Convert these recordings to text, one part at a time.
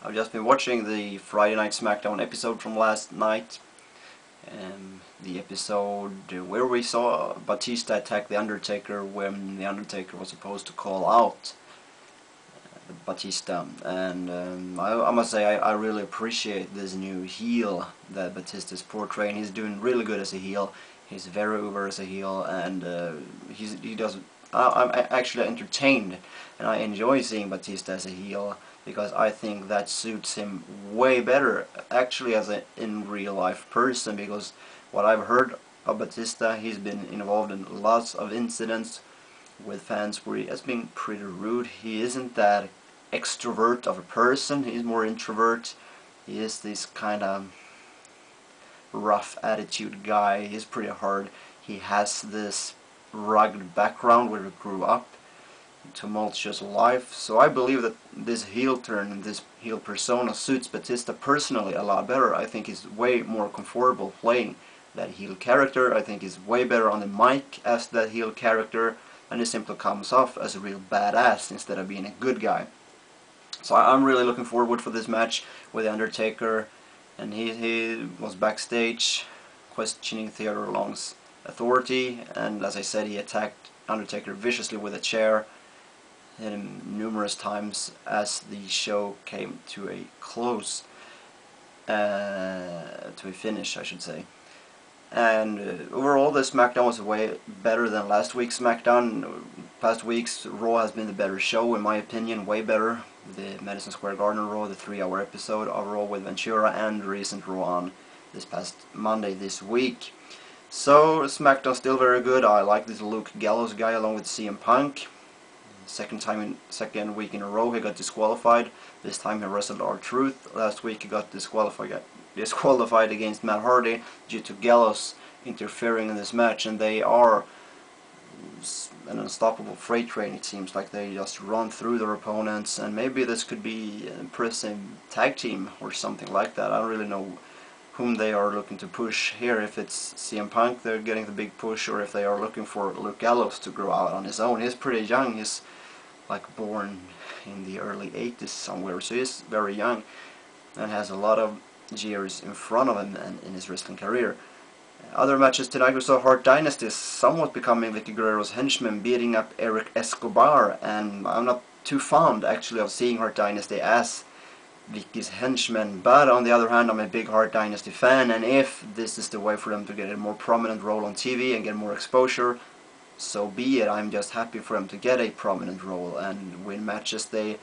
I've just been watching the Friday Night SmackDown episode from last night. The episode where we saw Batista attack the Undertaker when the Undertaker was supposed to call out Batista. And I must say I really appreciate this new heel that Batista is portraying. He's doing really good as a heel. He's very over as a heel, and he does. I'm actually entertained, and I enjoy seeing Batista as a heel because I think that suits him way better, actually, as an in real life person. Because what I've heard of Batista, he's been involved in lots of incidents with fans where he has been pretty rude. He isn't that extrovert of a person. He's more introvert. He is this kind of rough attitude guy. He's pretty hard. He has this rugged background where he grew up, tumultuous life. So I believe that this heel turn and this heel persona suits Batista personally a lot better. I think he's way more comfortable playing that heel character. I think he's way better on the mic as that heel character, and he simply comes off as a real badass instead of being a good guy. So I'm really looking forward for this match with the Undertaker. And he was backstage questioning Theodore Long's authority, and as I said, he attacked Undertaker viciously with a chair, hit him numerous times as the show came to a close, to a finish, I should say. And overall, this SmackDown was way better than last week's SmackDown. Past week's Raw has been the better show, in my opinion, way better. The Madison Square Garden Raw, the 3-hour episode of Raw with Ventura, and the recent Raw on this past Monday this week. So SmackDown still very good. I like this Luke Gallows guy along with CM Punk. Second week in a row he got disqualified. This time he wrestled R-Truth. Last week he got disqualified against Matt Hardy due to Gallows interfering in this match, and they are an unstoppable freight train. It seems like they just run through their opponents, and maybe this could be an impressive tag team or something like that. I don't really know whom they are looking to push here. If it's CM Punk they're getting the big push, or if they are looking for Luke Gallows to grow out on his own. He's pretty young. He's like born in the early 80s somewhere, so he's very young and has a lot of years in front of him and in his wrestling career. Other matches tonight, we saw Hart Dynasty somewhat becoming Vicky Guerrero's henchman, beating up Eric Escobar, and I'm not too fond actually of seeing Hart Dynasty as Vicky's henchman, but on the other hand I'm a big Hart Dynasty fan, and if this is the way for them to get a more prominent role on TV and get more exposure, so be it. I'm just happy for them to get a prominent role and win matches. They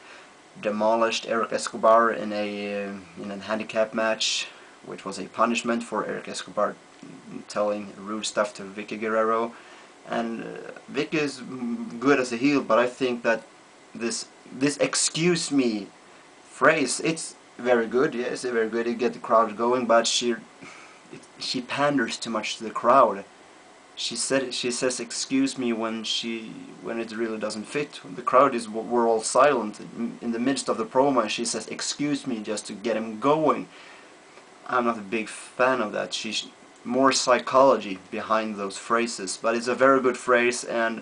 demolished Eric Escobar in a handicap match, which was a punishment for Eric Escobar telling rude stuff to Vicky Guerrero. And Vicky is good as a heel, but I think that this excuse me phrase, it's very good. Yes, it's very good. You get the crowd going, but she panders too much to the crowd. She says excuse me when it really doesn't fit. The crowd we're all silent in the midst of the promo, and she says excuse me just to get him going. I'm not a big fan of that. She's more psychology behind those phrases, but it's a very good phrase, and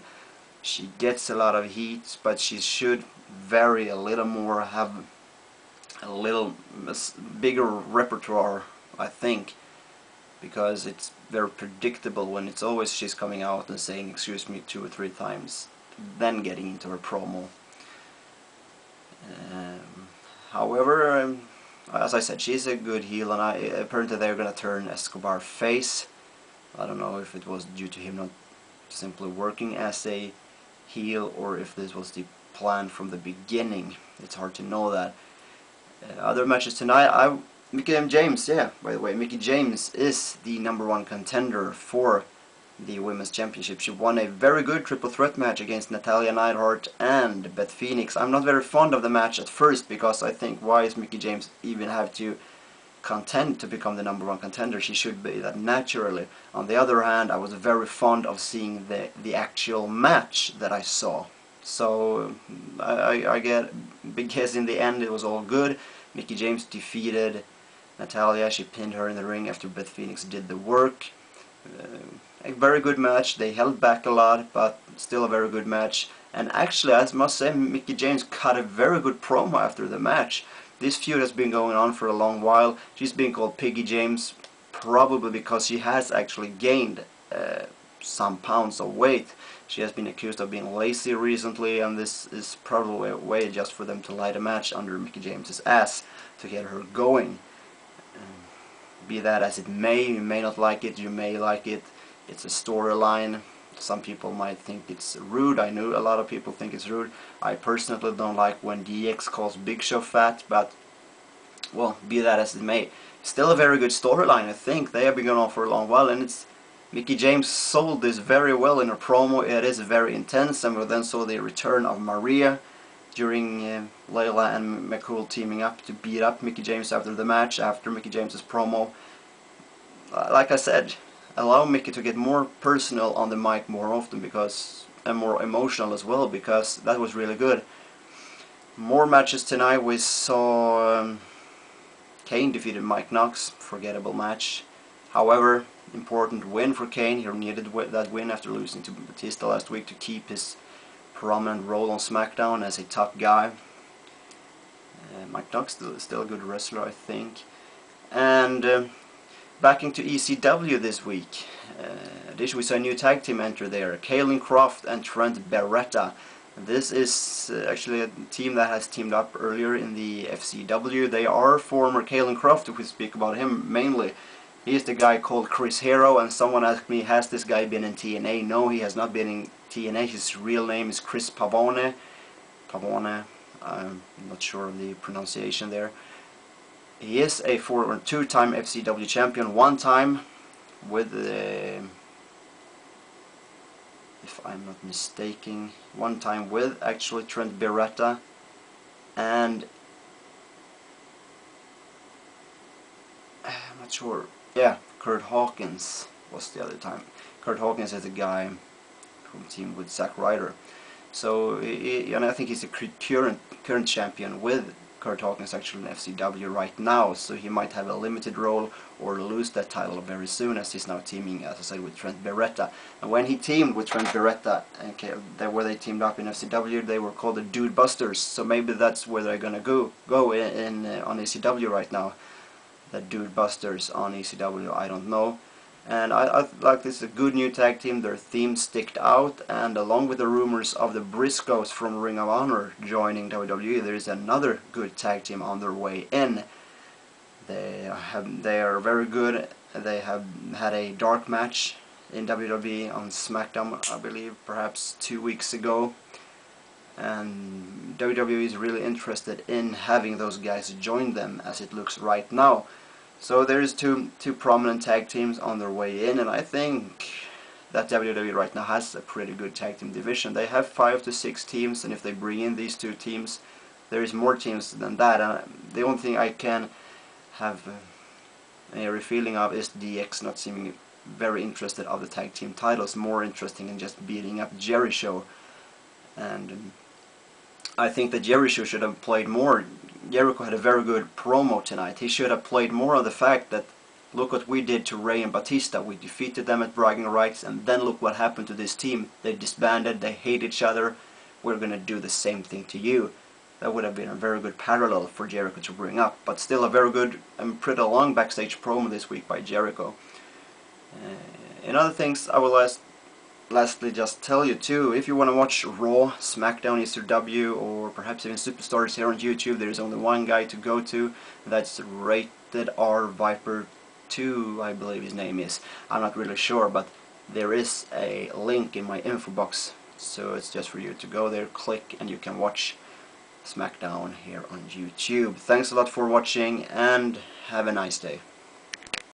she gets a lot of heat, but she should vary a little more, have a little bigger repertoire, I think, because it's very predictable when it's always she's coming out and saying excuse me 2 or 3 times, then getting into her promo. However, as I said, she's a good heel, and apparently they're going to turn Escobar face. I don't know if it was due to him not simply working as a heel, or if this was the plan from the beginning. It's hard to know that. Other matches tonight, Mickie James, yeah, by the way, Mickie James is the #1 contender for the Women's Championship. She won a very good triple threat match against Natalya Neidhart and Beth Phoenix. I'm not very fond of the match at first, because I think, why is Mickie James even have to contend to become the #1 contender? She should be that naturally. On the other hand, I was very fond of seeing the actual match that I saw. So I guess in the end it was all good. Mickie James defeated Natalya. She pinned her in the ring after Beth Phoenix did the work. A very good match. They held back a lot, but still a very good match. And actually, I must say, Mickie James cut a very good promo after the match. This feud has been going on for a long while. She's been called Mickie James, probably because she has actually gained some pounds of weight. She has been accused of being lazy recently, and this is probably a way just for them to light a match under Mickie James's ass to get her going. Be that as it may, you may not like it, you may like it. It's a storyline. Some people might think it's rude. I know a lot of people think it's rude. I personally don't like when DX calls Big Show fat, but well, be that as it may. Still a very good storyline, I think. They have been going on for a long while, and it's Mickie James sold this very well in her promo. It is very intense, and we then saw the return of Maria during Layla and McCool teaming up to beat up Mickie James after the match, after Mickie James's promo. Like I said, allow Mickie to get more personal on the mic more often, because, and more emotional as well, because that was really good. More matches tonight. We saw Kane defeated Mike Knox, forgettable match. However, important win for Kane. He needed that win after losing to Batista last week to keep his prominent role on SmackDown as a top guy. Mike Knox still a good wrestler, I think. And back into ECW this week. We saw a new tag team enter there. Kalen Croft and Trent Beretta. This is actually a team that has teamed up earlier in the FCW. They are former Kalen Croft, if we speak about him mainly. He is the guy called Chris Hero, and someone asked me, has this guy been in TNA? No, he has not been in TNA. His real name is Chris Pavone. I'm not sure of the pronunciation there. He is a two-time FCW champion, one time with, if I'm not mistaken, one time with actually Trent Beretta, and I'm not sure. Yeah, Kurt Hawkins was the other time. Kurt Hawkins is the guy who teamed with Zack Ryder. So, and I think he's a current champion with Kurt Hawkins actually in FCW right now. So he might have a limited role or lose that title very soon, as he's now teaming, as I said, with Trent Beretta. And when he teamed with Trent Beretta, where they teamed up in FCW, they were called the Dude Busters. So maybe that's where they're gonna go on ECW right now. The Dude Busters on ECW, I don't know. And I like this is a good new tag team. Their theme sticked out, and along with the rumors of the Briscoes from Ring of Honor joining WWE, there is another good tag team on their way in. They are very good. They have had a dark match in WWE on SmackDown, I believe, perhaps 2 weeks ago. And WWE is really interested in having those guys join them, as it looks right now. So there's two prominent tag teams on their way in, and I think that WWE right now has a pretty good tag team division. They have 5 to 6 teams, and if they bring in these 2 teams, there is more teams than that. And the only thing I can have a feeling of is DX not seeming very interested of the tag team titles, more interesting in just beating up Jericho. And I think that Jericho should have played more. Jericho had a very good promo tonight. He should have played more on the fact that, look what we did to Ray and Batista. We defeated them at bragging rights, and then look what happened to this team. They disbanded, they hate each other. We're going to do the same thing to you. That would have been a very good parallel for Jericho to bring up. But still a very good and pretty long backstage promo this week by Jericho. In other things, I will lastly just tell you too, if you want to watch Raw, SmackDown, ECW, or perhaps even Superstars here on YouTube, there is only one guy to go to. That's Rated R Viper 2, I believe his name is. I'm not really sure, but there is a link in my info box, so it's just for you to go there, click, and you can watch SmackDown here on YouTube. Thanks a lot for watching, and have a nice day.